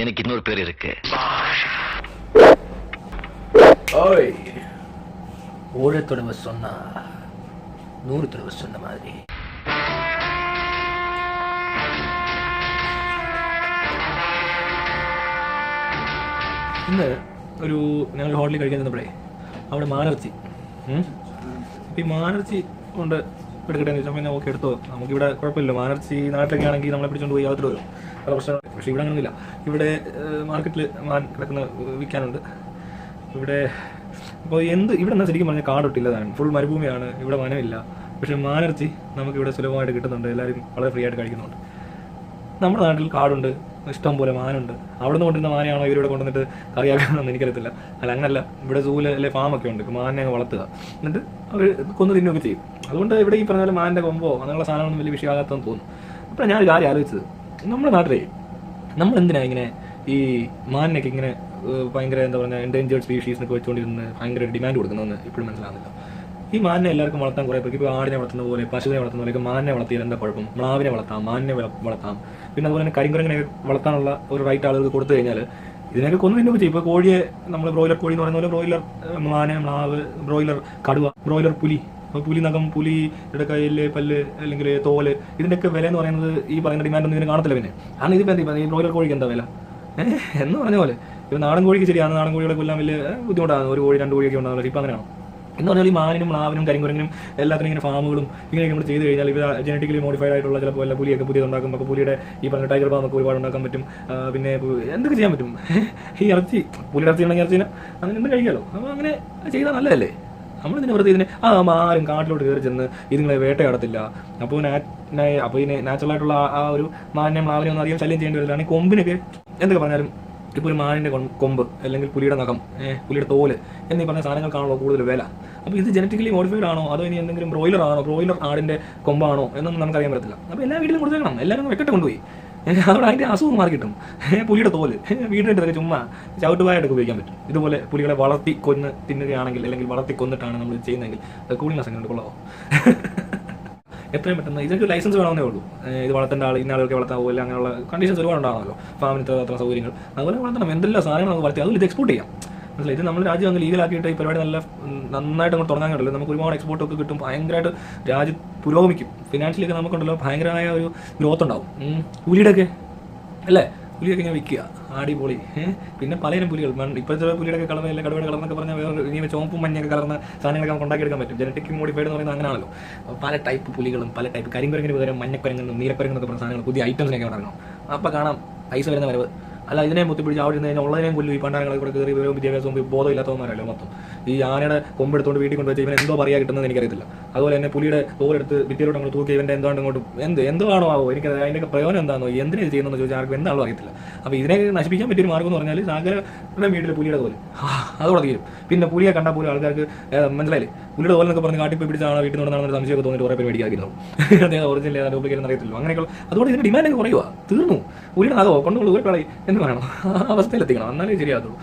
எனக்கு இன்னொரு பேர் இருக்கு. ஓய், ஒரு தடவை சொன்னா 100 தடவை சொன்ன மாதிரி. ഇന്ന് ഞങ്ങൾ ഹോട്ടലിൽ കഴിക്കാൻ ചെന്നപ്പോഴേ അവിടെ മാനിറച്ചി, ഈ മാനിറച്ചി കൊണ്ട് എടുക്കട്ടെ എന്ന് ചോദിച്ചാൽ ഞാൻ ഓക്കെ എടുത്തോ, നമുക്കിവിടെ കുഴപ്പമില്ല. മാനിറച്ചി നാട്ടിലൊക്കെ ആണെങ്കിൽ നമ്മളെ പിടിച്ചുകൊണ്ട് പോയി യാത്ര വരും, പല പ്രശ്നങ്ങൾ. പക്ഷേ ഇവിടെ അങ്ങനെയൊന്നുമില്ല. ഇവിടെ മാർക്കറ്റിൽ മാൻ കിടക്കുന്ന വിൽക്കാനുണ്ട് ഇവിടെ. അപ്പോൾ ഇവിടെ നിന്ന് ശരിക്കും പറഞ്ഞാൽ കാടൊട്ടില്ലതാണ്, ഫുൾ മരുഭൂമിയാണ്, ഇവിടെ വനമില്ല. പക്ഷേ മാനിറച്ചി നമുക്കിവിടെ സുലഭമായിട്ട് കിട്ടുന്നുണ്ട്, എല്ലാവരും വളരെ ഫ്രീ ആയിട്ട് കഴിക്കുന്നുണ്ട്. നമ്മുടെ നാട്ടിൽ കാടുണ്ട്, ഇഷ്ടം പോലെ മാനുണ്ട്. അവിടെ നിന്ന് കൊണ്ടിരുന്ന മാനയാണോ ഇവരിവിടെ കൊണ്ടുവന്നിട്ട് കറിയാക്കാനൊന്നും എനിക്കറിയത്തില്ല. അങ്ങനല്ല, ഇവിടെ സൂല് അല്ലെ ഫാമൊക്കെ ഉണ്ട്, മാനിനെ അങ്ങ് വളർത്തുക, എന്നിട്ട് അവർ കൊന്നു തിന്നുകയൊക്കെ ചെയ്യും. അതുകൊണ്ട് ഇവിടെ ഈ പറഞ്ഞ പോലെ മാനിൻ്റെ കൊമ്പോ അങ്ങനെയുള്ള സാധനങ്ങളൊന്നും വലിയ വിഷയമാകാത്തതെന്ന് തോന്നുന്നു. അപ്പോൾ ഞാനൊരു കാര്യം ആലോചിച്ചത്, നമ്മുടെ നാട്ടിലെ നമ്മളെന്തിനാണ് ഇങ്ങനെ ഈ മാനിനൊക്കെ ഇങ്ങനെ ഭയങ്കര എന്താ പറയുക എൻഡേഞ്ചേർഡ് സ്പീഷീസിനൊക്കെ വെച്ചുകൊണ്ടിരുന്ന് ഭയങ്കര ഡിമാൻഡ് കൊടുക്കുന്നതെന്ന് ഇപ്പോഴും മനസ്സിലാകുന്നില്ല. ഈ മാനിനെ എല്ലാവർക്കും വളർത്താൻ കുറേ പേർക്ക്, ഇപ്പോൾ ആടിനെ വളർത്തുന്ന പോലെ പശുവിനെ വളർത്തുന്ന പോലെയൊക്കെ മാനിനെ വളർത്തിയാൽ എന്താ കുഴപ്പം? മ്ലാവിനെ വളർത്താം, മാനിനെ വളർത്താം. പിന്നെ അതുപോലെ തന്നെ കരിങ്കുരങ്ങനെ വളർത്താനുള്ള ഒരു റൈറ്റ് ആളുകൾക്ക് കൊടുത്തു കഴിഞ്ഞാൽ ഇതിനൊക്കെ കൊന്നു തിന്നൊക്കെ ചെയ്യും. ഇപ്പോൾ കോഴിയെ നമ്മൾ ബ്രോയിലർ കോഴി എന്ന് പറയുന്ന പോലെ ബ്രോയിലർ മാന്, മ്ലാവ്, ബ്രോയിലർ കടുവ, ബ്രോയിലർ പുലി, പുലി നഖം, പുലിയുടെ കയ്യില് പല്ല് അല്ലെങ്കിൽ തോല്, ഇതിൻ്റെയൊക്കെ വില എന്ന് പറയുന്നത് ഈ പറയുന്ന ഡിമാൻഡൊന്നും ഇതിന് കാണത്തില്ല. പിന്നെ ആണ് ഇതിപ്പോൾ എന്താ ഈ ബ്രോയിലർ കോഴിക്ക് എന്താ വില എന്ന് പറഞ്ഞ പോലെ. ഇപ്പോൾ നാടൻ കോഴിക്ക് ശരിയാണ്, നാടൻ കോഴികളെ കൊല്ലാൻ വലിയ ബുദ്ധിമുട്ടാണ്, ഒരു കോഴി 2 കോഴിയൊക്കെ ഉണ്ടാവില്ല. ഇപ്പം അങ്ങനെയാണ് എന്ന് പറഞ്ഞാൽ ഈ മാനിനും മ്ലാവിനും കരിങ്കുരങ്ങിനും എല്ലാത്തിനും ഇങ്ങനെ ഫാമുകളും ഇങ്ങനെയൊക്കെ നമ്മൾ ചെയ്ത് കഴിഞ്ഞാൽ ഇവർ ജനറ്റിക്കലി മോഡിഫൈഡ് ആയിട്ടുള്ള ചിലപ്പോൾ എല്ലാ പുലിയൊക്കെ പുതിയതുണ്ടാക്കും. അപ്പോൾ പുലിയുടെ ഈ പറഞ്ഞ ടൈഗർ ഫാമൊക്കെ ഒരുപാട് ഉണ്ടാക്കാൻ പറ്റും. പിന്നെ എന്തൊക്കെ ചെയ്യാൻ പറ്റും? ഈ ഇറച്ചി, പുലിയുടെ ഇറച്ചി ഉണ്ടെങ്കിൽ ഇറച്ചിനെ അങ്ങനെ എന്ത് കഴിക്കാമല്ലോ. അപ്പോൾ അങ്ങനെ ചെയ്താൽ നല്ലതല്ലേ? നമ്മളിതിനെ വെറുതെ ഇതിനെ ആരും കാട്ടിലോട്ട് കയറി ചെന്ന് ഇതിങ്ങളെ വേട്ടയാടത്തില്ല. അപ്പോൾ ഇതിനെ നാച്ചുറലായിട്ടുള്ള ആ ഒരു മാനിനെ മ്ലാവിനെ ഒന്നും അധികം ശല്യം ചെയ്യേണ്ടി വരില്ല. ഈ കൊമ്പിനൊക്കെ എന്തൊക്കെ പറഞ്ഞാലും ഇപ്പോൾ ഒരു മാനിൻ്റെ കൊമ്പ് അല്ലെങ്കിൽ പുലിയുടെ നഖം, പുലിയുടെ തോല് എന്നീ പറഞ്ഞ സാധനങ്ങൾക്കാണല്ലോ കൂടുതൽ വില. അപ്പോൾ ഇത് ജനറ്റിക്കലി മോഡിഫൈഡ് ആണോ അതോ ഇനി എന്തെങ്കിലും ബ്രോയിലർ ആണോ, ബ്രോയിലർ ആടിൻ്റെ കൊമ്പാണോ എന്നൊന്നും നമുക്കറിയാൻ പറ്റത്തില്ല. അപ്പോൾ എല്ലാ വീട്ടിലും കൊടുത്തേക്കണം, എല്ലാവരും വെക്കട്ടെ കൊണ്ടുപോയി. അവിടെ അതിൻ്റെ അസുഖം മാറി കിട്ടും. പുലിയുടെ തോല് വീടിൻ്റെ ചുമ്മാ ചവിട്ടുപായായിട്ടൊക്കെ ഉപയോഗിക്കാൻ പറ്റും. ഇതുപോലെ പുലികളെ വളർത്തി കൊന്ന് തിന്നുകയാണെങ്കിൽ അല്ലെങ്കിൽ വളർത്തി കൊന്നിട്ടാണ് നമ്മൾ ചെയ്യുന്നതെങ്കിൽ കൂളിംഗ് അസംഗം കൊള്ളാമോ? എത്രയും പെട്ടെന്ന് ഇതിനൊക്കെ ലൈസൻസ് വേണമെന്നേ ഉള്ളൂ. ഇത് വളർത്തേണ്ട ആൾ ഇന്ന ആളുകൾക്ക് വളർത്താൻ പോകില്ല, അങ്ങനെയുള്ള കണ്ടീഷൻസ് ഒരുപാട് ഉണ്ടാകുമല്ലോ. ഫാമിന് അത്ര സൗകര്യങ്ങൾ അതുപോലെ വളർത്തണം. എന്തെല്ലാം സാധനങ്ങൾ നമുക്ക് വളർത്തി അതും ഇത് എക്സ്പോർട്ട് ചെയ്യാം. മനസ്സിലായി? ഇത് നമ്മൾ രാജ്യം അങ്ങ് ലീഗലാക്കിയിട്ട് ഈ പരിപാടി നന്നായിട്ട് അങ്ങോട്ട് തുടങ്ങാൻ കണ്ടല്ലോ. നമുക്ക് ഒരുപാട് എക്സ്പോർട്ടൊക്കെ കിട്ടും, ഭയങ്കരമായിട്ട് രാജ്യം പുരോഗമിക്കും. ഫിനാൻഷ്യലൊക്കെ നമുക്കുണ്ടല്ലോ ഭയങ്കരമായ ഒരു ഗ്രോത്ത് ഉണ്ടാവും. പുലിയുടെയൊക്കെ അല്ലേ, പുലിയൊക്കെ ഇങ്ങനെ വിൽക്കുക, അടിപൊളി. പിന്നെ പലതരം പുലികൾ, ഇപ്പോഴത്തെ പുലിയുടെ കളർ അല്ലെ കടുവയുടെ കളർ എന്നൊക്കെ പറഞ്ഞാൽ വേറെ ഇനി ചുവപ്പും മഞ്ഞൊക്കെ കലർന്ന സാധനങ്ങളൊക്കെ നമുക്ക് ഉണ്ടാക്കിയെടുക്കാൻ പറ്റും. ജനറ്റിക് മോഡിഫൈഡ് എന്ന് പറയുന്നത് അങ്ങനെയാണല്ലോ. പല ടൈപ്പ് പുലികളും പല ടൈപ്പ് കരിങ്കുരങ്ങിന് പകരം മഞ്ഞക്കുരങ്ങും നീലക്കുരങ്ങെന്നൊക്കെ പറഞ്ഞ സാധനങ്ങൾ പുതിയ ഐറ്റംസിനൊക്കെ ഇറങ്ങണം. അപ്പോൾ കാണാം പൈസ വരുന്ന വരവ്. അല്ല ഇതിനെ മുത്തിപ്പിടിച്ച് അവിടെ ഇരുന്ന് കഴിഞ്ഞാൽ ഉള്ളതിനെയും കൊല്ലും. ഈ പണ്ടാരങ്ങളെ കൂടെ കയറി വിദ്യാഭ്യാസവും ബോധമില്ലാത്തവന്മാരല്ലോ മൊത്തം. ഈ ആനയുടെ കൊമ്പെടുത്തോണ്ട് വീട്ടിൽ കൊണ്ടുവച്ച് ഇവൻ എന്തോ പറയാൻ കിട്ടുന്നത് എനിക്കറിയത്തില്ല. അതുപോലെ തന്നെ പുലിയുടെ തോലെടുത്ത് ഭിത്തിയിലോട്ട് അങ്ങോട്ട് തൂക്കി ഇവൻ്റെ എന്തോ അങ്ങോട്ടും എന്തോ ആണോ ആവോ, എനിക്ക് അതിൻ്റെ പ്രയോജനം എന്താണോ, എന്തിനാ ചെയ്യുന്നതെന്ന് ചോദിച്ചാൽ ആർക്കും എന്താണോ അറിയത്തില്ല. അപ്പോൾ ഇതിനെ നശിപ്പിക്കാൻ പറ്റിയൊരു മാർഗ്ഗം എന്ന് പറഞ്ഞാൽ സാഗരയുടെ വീട്ടിൽ പുലിയുടെ തോല് അതോടെ തീരും. പിന്നെ പുലിയെ കണ്ടാൽ പോലും ആൾക്കാർക്ക് മനസ്സിലായില്ലേ, പുലിയുടെ തോലെന്നൊക്കെ പറഞ്ഞ് കാട്ടിപ്പോയി പിടിച്ചാണ് വീട്ടിൽ നിന്ന് നടന്ന സംശയമൊക്കെ തോന്നിട്ട് കുറേ പേര് മേടിക്കാതിരുന്നു. അദ്ദേഹം ഒറിജിനൽ ഡ്യൂപ്ലിക്കേറ്റ് അറിയത്തില്ല. അങ്ങനെയൊക്കെ അതുകൊണ്ട് ഇതിൻ്റെ ഡിമാൻഡ് കുറയുക, തീർന്നു. പുലിയുടെ നഖമോ കൊണ്ടുള്ള ഒരു കളി എന്ന് പറയണം, അവസ്ഥയിലെത്തിക്കണം, എന്നാലേ ശരിയാകത്തുള്ളൂ.